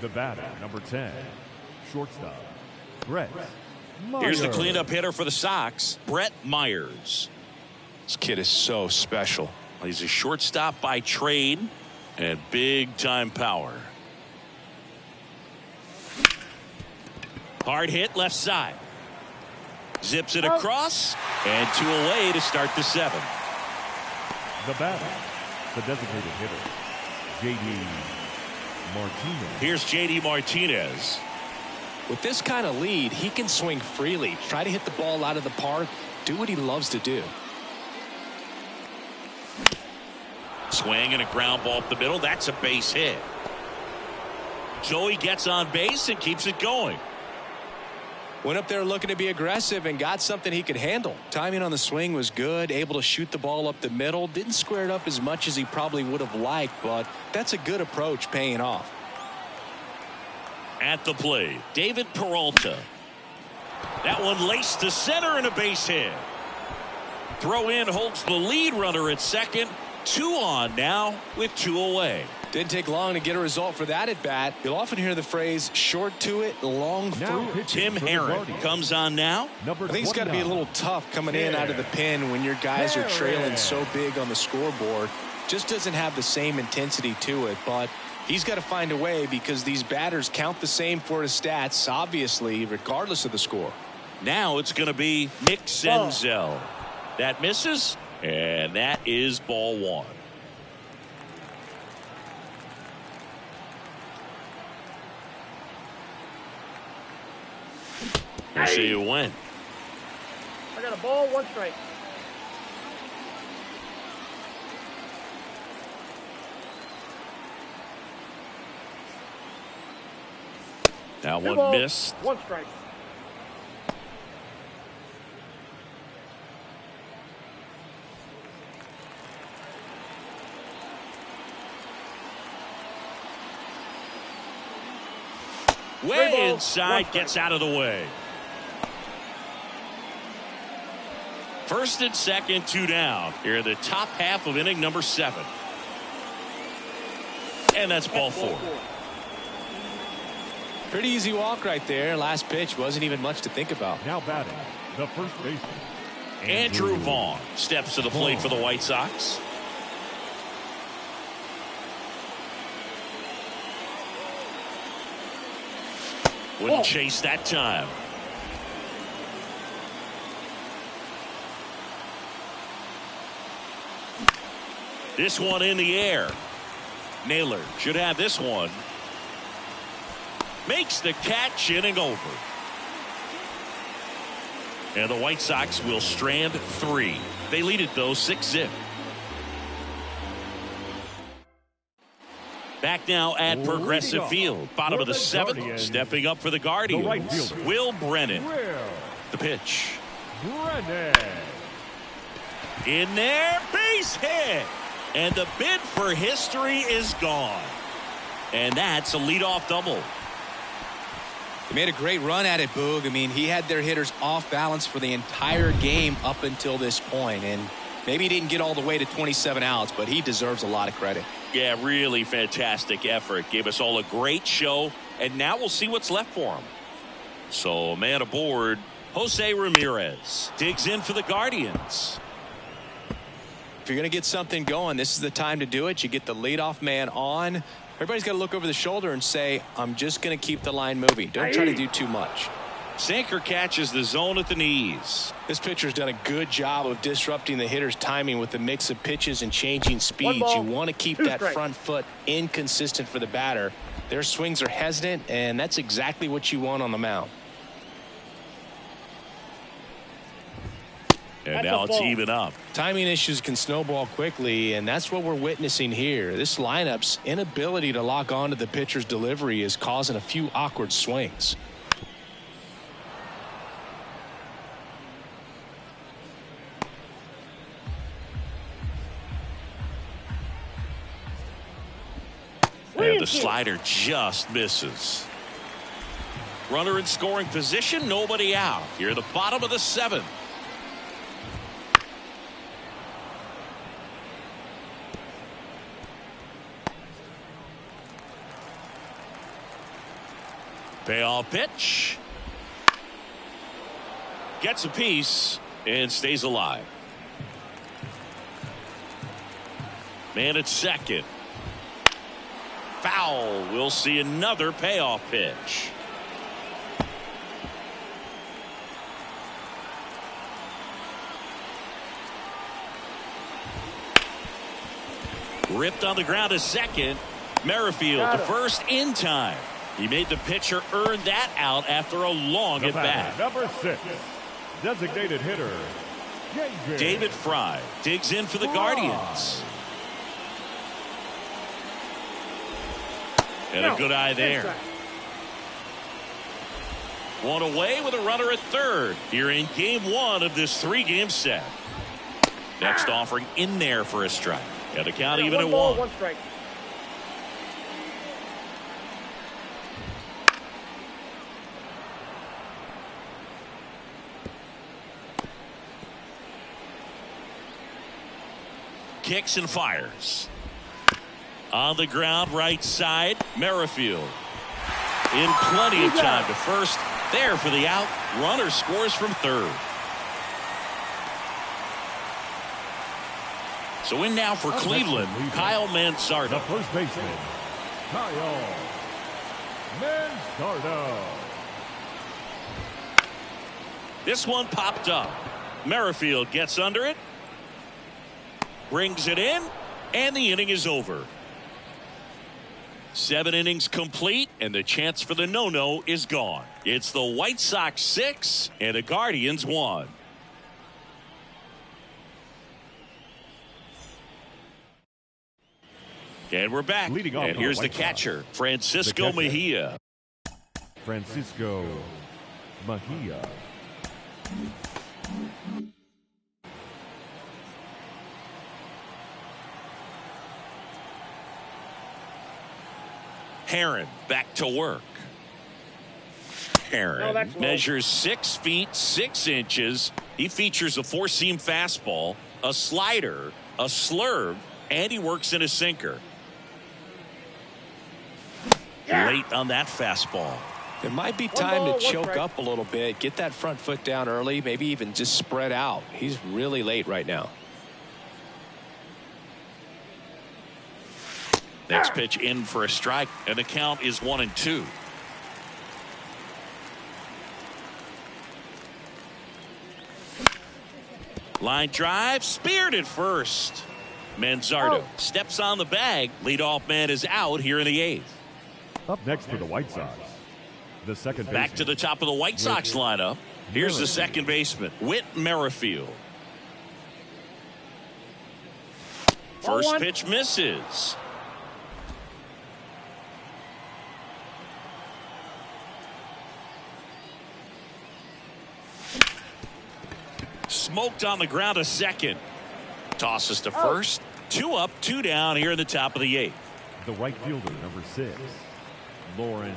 The batter, number 10, shortstop, Brett Myers. Here's the cleanup hitter for the Sox, Brett Myers. This kid is so special. He's a shortstop by trade and big-time power. Hard hit left side. Zips it across, and 2 away to start the 7th. The batter, the designated hitter, J.D. Martinez. Here's J.D. Martinez. With this kind of lead, he can swing freely, try to hit the ball out of the park, do what he loves to do. Swing and a ground ball up the middle. That's a base hit. Joey gets on base and keeps it going. Went up there looking to be aggressive and got something he could handle. Timing on the swing was good, able to shoot the ball up the middle. Didn't square it up as much as he probably would have liked, but that's a good approach, paying off. At the plate, David Peralta. That one laced to center and a base hit. Throw in holds the lead runner at second. 2 on now with 2 away. Didn't take long to get a result for that at bat. You'll often hear the phrase short to it, long through it. Tim Herron comes on now. I think it's got to be a little tough coming in out of the pen when your guys are trailing so big on the scoreboard. Just doesn't have the same intensity to it, but he's got to find a way because these batters count the same for his stats, obviously, regardless of the score. Now it's going to be Nick Senzel. That misses, and that is ball 1. We'll see you win. I got a ball, 1 strike. That 2 one balls, missed. 1 strike. Way inside, gets out of the way. First and second, 2 down. Here in the top half of inning number 7. And that's ball 4. Pretty easy walk right there. Last pitch wasn't even much to think about. Now batting, the first baseman, Andrew Vaughn steps to the plate for the White Sox. Wouldn't chase that time. This one in the air. Naylor should have this one. Makes the catch, inning over. And the White Sox will strand 3. They lead it though 6-0. Back now at Progressive Field, bottom of the 7th, stepping up for the Guardians, Will Brennan. The pitch. Brennan. In there, base hit. And the bid for history is gone. And that's a leadoff double. He made a great run at it, Boog. I mean, he had their hitters off balance for the entire game up until this point. And maybe he didn't get all the way to 27 outs, but he deserves a lot of credit. Yeah, really fantastic effort. Gave us all a great show, and now we'll see what's left for him. So, man aboard, Jose Ramirez digs in for the Guardians. If you're going to get something going, this is the time to do it. You get the leadoff man on. Everybody's got to look over the shoulder and say, I'm just going to keep the line moving. Don't try to do too much. Sinker catches the zone at the knees. This pitcher's done a good job of disrupting the hitter's timing with the mix of pitches and changing speeds. You want to keep that front foot inconsistent for the batter. Their swings are hesitant, and that's exactly what you want on the mound. And now it's even up. Timing issues can snowball quickly, and that's what we're witnessing here. This lineup's inability to lock onto the pitcher's delivery is causing a few awkward swings. And the slider just misses. Runner in scoring position, nobody out. Here at the bottom of the 7th. Payoff pitch. Gets a piece and stays alive. Man at second. Foul. We'll see another payoff pitch. Ripped on the ground to second. Merrifield to first in time. He made the pitcher earn that out after a long at bat. Number 6, designated hitter, David Fry digs in for the Guardians. And a good eye there. One away with a runner at third here in game 1 of this 3-game set. Next offering in there for a strike. And the count even at 1. 1 strike. Kicks and fires. On the ground, right side, Merrifield. In plenty of time to first. There for the out. Runner scores from third. So in now for Cleveland, Kyle Manzardo. The first baseman, Kyle Manzardo. This one popped up. Merrifield gets under it. Brings it in. And the inning is over. 7 innings complete, and the chance for the no-no is gone. It's the White Sox 6 and the Guardians 1. And we're back. Leading off, and here's the catcher, Francisco Mejia. Francisco Mejia. Herron back to work. Herron measures 6 feet 6 inches. He features a 4-seam fastball, a slider, a slurve, and he works in a sinker. Late on that fastball. It might be time to choke up a little bit, get that front foot down early, maybe even just spread out. He's really late right now. Next pitch in for a strike, and the count is 1-2. Line drive, speared at first. Manzardo steps on the bag. Leadoff man is out here in the 8th. Up next for the White Sox, the second baseman. Back to the top of the White Sox lineup. Here's the second baseman, Whit Merrifield. First pitch misses. Smoked on the ground to second. Tosses to first. 2 up, 2 down here in the top of the 8th. The right fielder, number 6, Lawrence.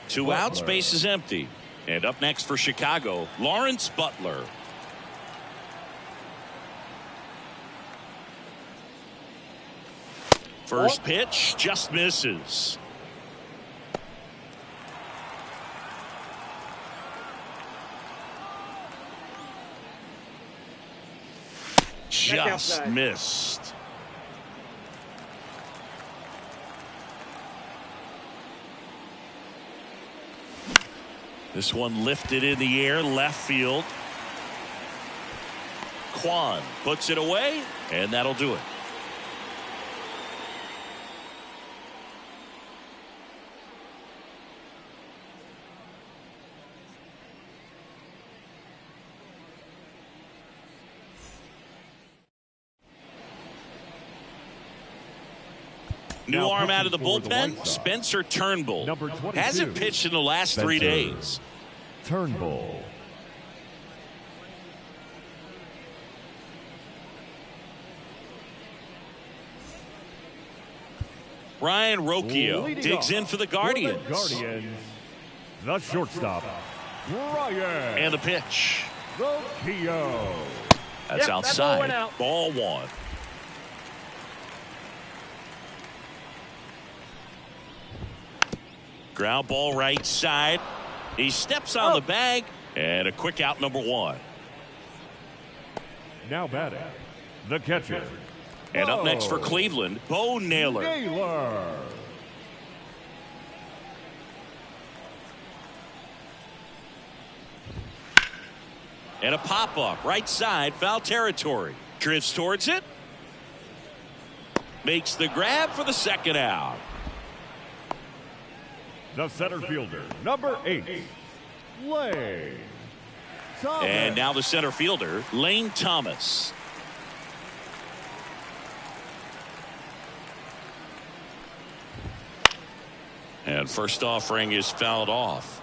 2 Butler. out, space is empty. And up next for Chicago, Lawrence Butler. First pitch just misses. Just missed. This one lifted in the air, left field. Kwan puts it away, and that'll do it. New arm out of the bullpen, Spencer Turnbull. Hasn't pitched in the last 3 days. Turnbull. Ryan Rocchio digs in for the Guardians. The shortstop, Ryan. And the pitch. Rocchio. That's outside. Ball one. Ground ball right side. He steps on the bag. And a quick out, number one. Now batting, the catcher. And up next for Cleveland, Bo Naylor. And a pop-up, right side, foul territory. Drifts towards it. Makes the grab for the second out. The center fielder, number 8, Lane Thomas. And now the center fielder, Lane Thomas. And first offering is fouled off.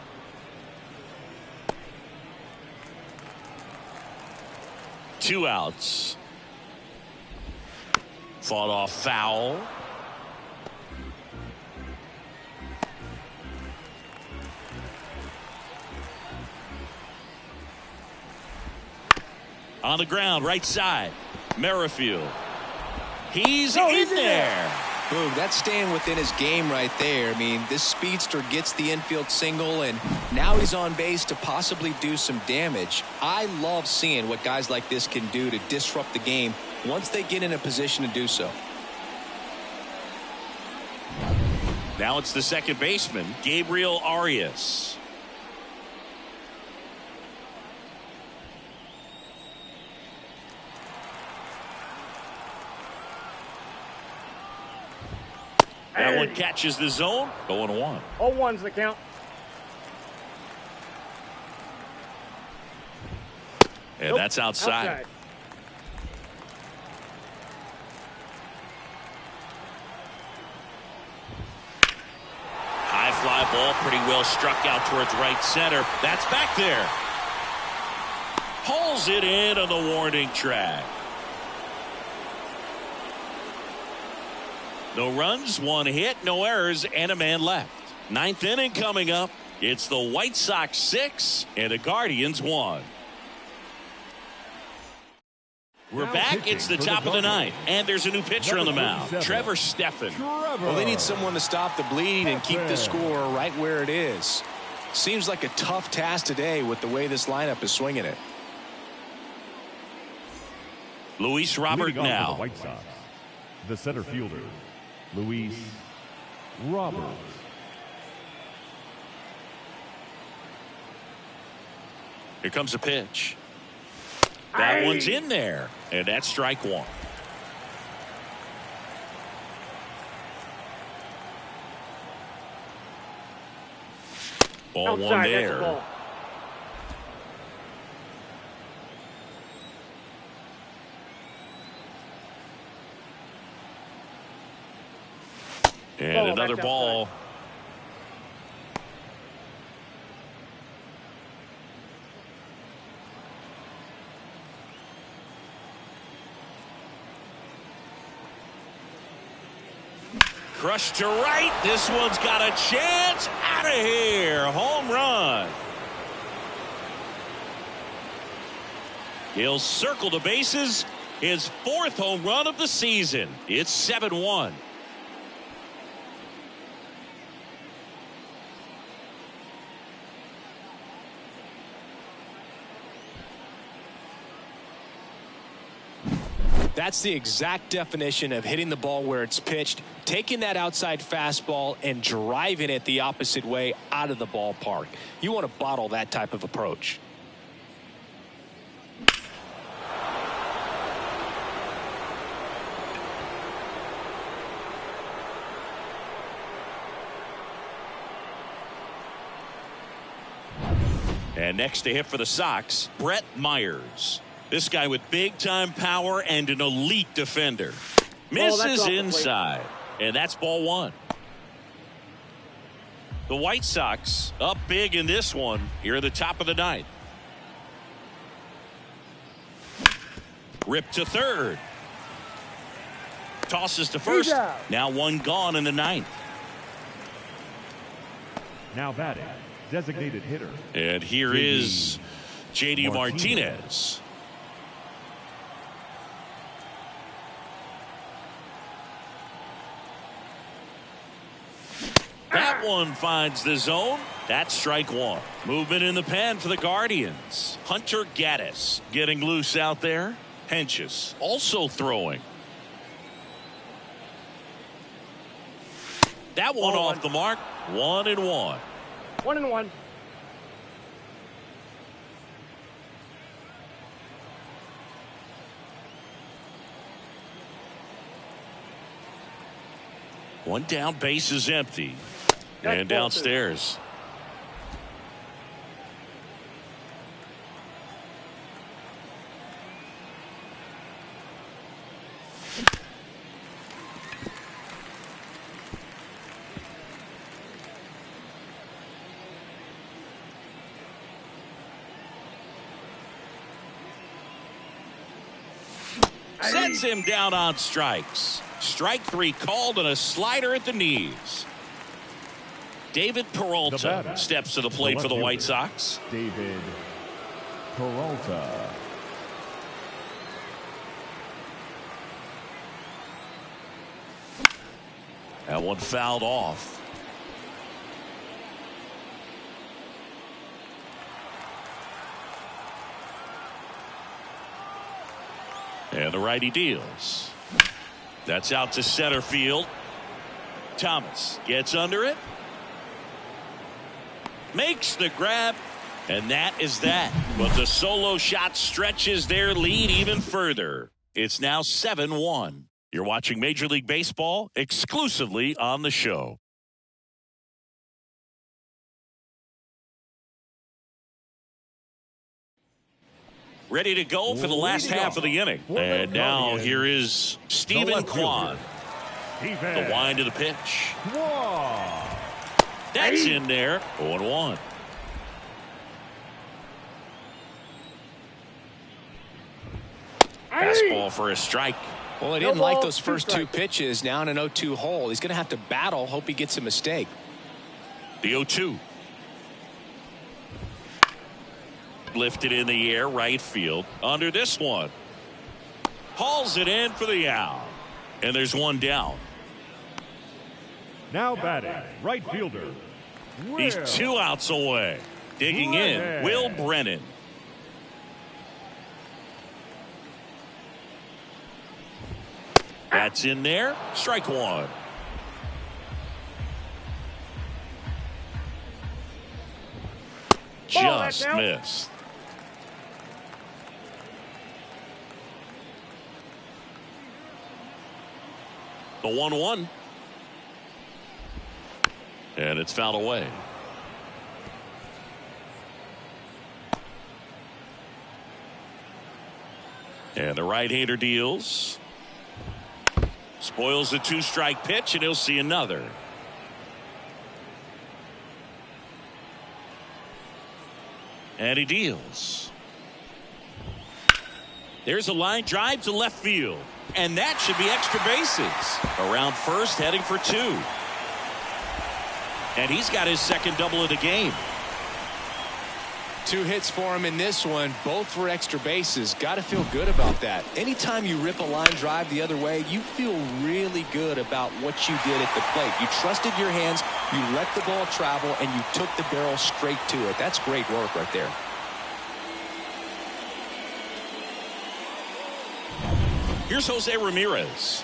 Two outs. Fought off foul. On the ground, right side. Merrifield. He's in there. Boom, that's staying within his game right there. I mean, this speedster gets the infield single, and now he's on base to possibly do some damage. I love seeing what guys like this can do to disrupt the game once they get in a position to do so. Now it's the second baseman, Gabriel Arias. That one catches the zone. 0-1. 0-1's the count. And that's outside. High fly ball, pretty well struck out towards right center. That's back there. Pulls it in on the warning track. No runs, one hit, no errors, and a man left. Ninth inning coming up. It's the White Sox 6 and the Guardians 1. We're back. It's the top of the ninth, and there's a new pitcher on the mound, Trevor Stephan. Well, they need someone to stop the bleeding and keep the score right where it is. Seems like a tough task today with the way this lineup is swinging it. Luis Robert now. The White Sox, the center fielder, Luis Roberts. Here comes a pitch. That one's in there, and that's strike one. Ball one there. And another ball. Crushed to right. This one's got a chance. Out of here. Home run. He'll circle the bases. His fourth home run of the season. It's 7-1. That's the exact definition of hitting the ball where it's pitched, taking that outside fastball and driving it the opposite way out of the ballpark. You want to bottle that type of approach. And next to hit for the Sox, Brett Myers. This guy with big-time power and an elite defender. Misses inside. And that's ball one. The White Sox up big in this one here at the top of the ninth. Rip to third. Tosses to first. Now one gone in the ninth. Now batting, designated hitter. And here is J.D. Martinez. That one finds the zone. That's strike one. Movement in the pen for the Guardians. Hunter Gaddis getting loose out there. Henches also throwing. That one off the mark. 1-1. 1-1. One down, base is empty. And downstairs. Sets him down on strikes. Strike three called and a slider at the knees. David Peralta steps to the plate for the White Sox. David Peralta. That one fouled off. And the righty deals. That's out to center field. Thomas gets under it. Makes the grab. And that is that. But the solo shot stretches their lead even further. It's now 7-1. You're watching Major League Baseball exclusively on the show. Ready to go for the last half of the inning. And now here is Stephen Kwan. The wind to the pitch. That's in there. 0-1. Fastball for a strike. Well, he didn't like those first two pitches. Now in an 0-2 hole. He's going to have to battle. Hope he gets a mistake. The 0-2. Lifted in the air, right field. Under this one. Hauls it in for the out. And there's one down. Now batting, right fielder. He's 2 outs away. Digging in, Will Brennan. That's in there. Strike one. Just missed. The 1-1. And it's fouled away. And the right-hander deals. Spoils the 2-strike pitch, and he'll see another. And he deals. There's a line drive to left field. And that should be extra bases. Around first, heading for 2. And he's got his second double of the game. 2 hits for him in this one, both for extra bases. Got to feel good about that. Anytime you rip a line drive the other way, you feel really good about what you did at the plate. You trusted your hands, you let the ball travel, and you took the barrel straight to it. That's great work right there. Here's Jose Ramirez.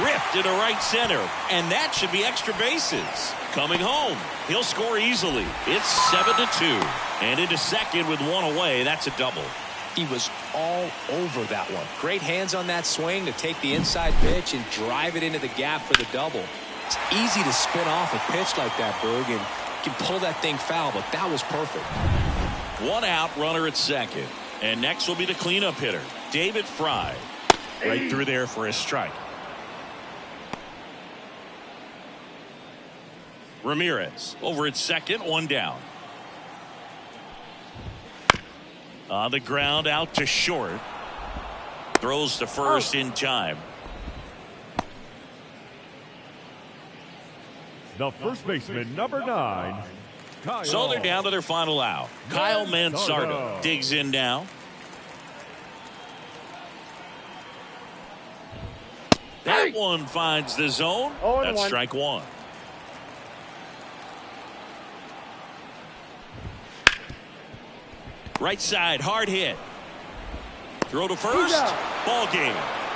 Ripped into right center, and that should be extra bases. Coming home, he'll score easily. It's 7-2, and into second with 1 away. That's a double. He was all over that one. Great hands on that swing to take the inside pitch and drive it into the gap for the double. It's easy to spin off a pitch like that, Berg, and you can pull that thing foul, but that was perfect. 1 out, runner at second. And next will be the cleanup hitter, David Fry right through there for a strike. Ramirez over at second, one down. On the ground, out to short. Throws to first in time. The first baseman, number 9. Kyle. So they're down to their final out. Kyle Mansardo digs in now. That one finds the zone. That's strike one. Right side, hard hit. Throw to first. Ball game.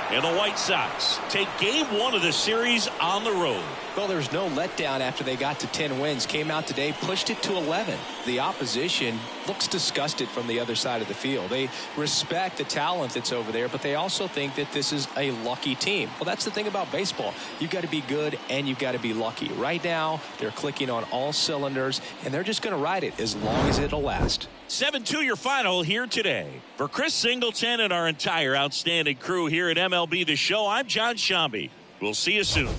And the White Sox take game 1 of the series on the road. Well, there's no letdown after they got to 10 wins. Came out today, pushed it to 11. The opposition looks disgusted from the other side of the field. They respect the talent that's over there, but they also think that this is a lucky team. Well, that's the thing about baseball. You've got to be good and you've got to be lucky. Right now, they're clicking on all cylinders, and they're just going to ride it as long as it'll last. 7-2 your final here today. For Chris Singleton and our entire outstanding crew here at MLB The Show, I'm John Shambi. We'll see you soon.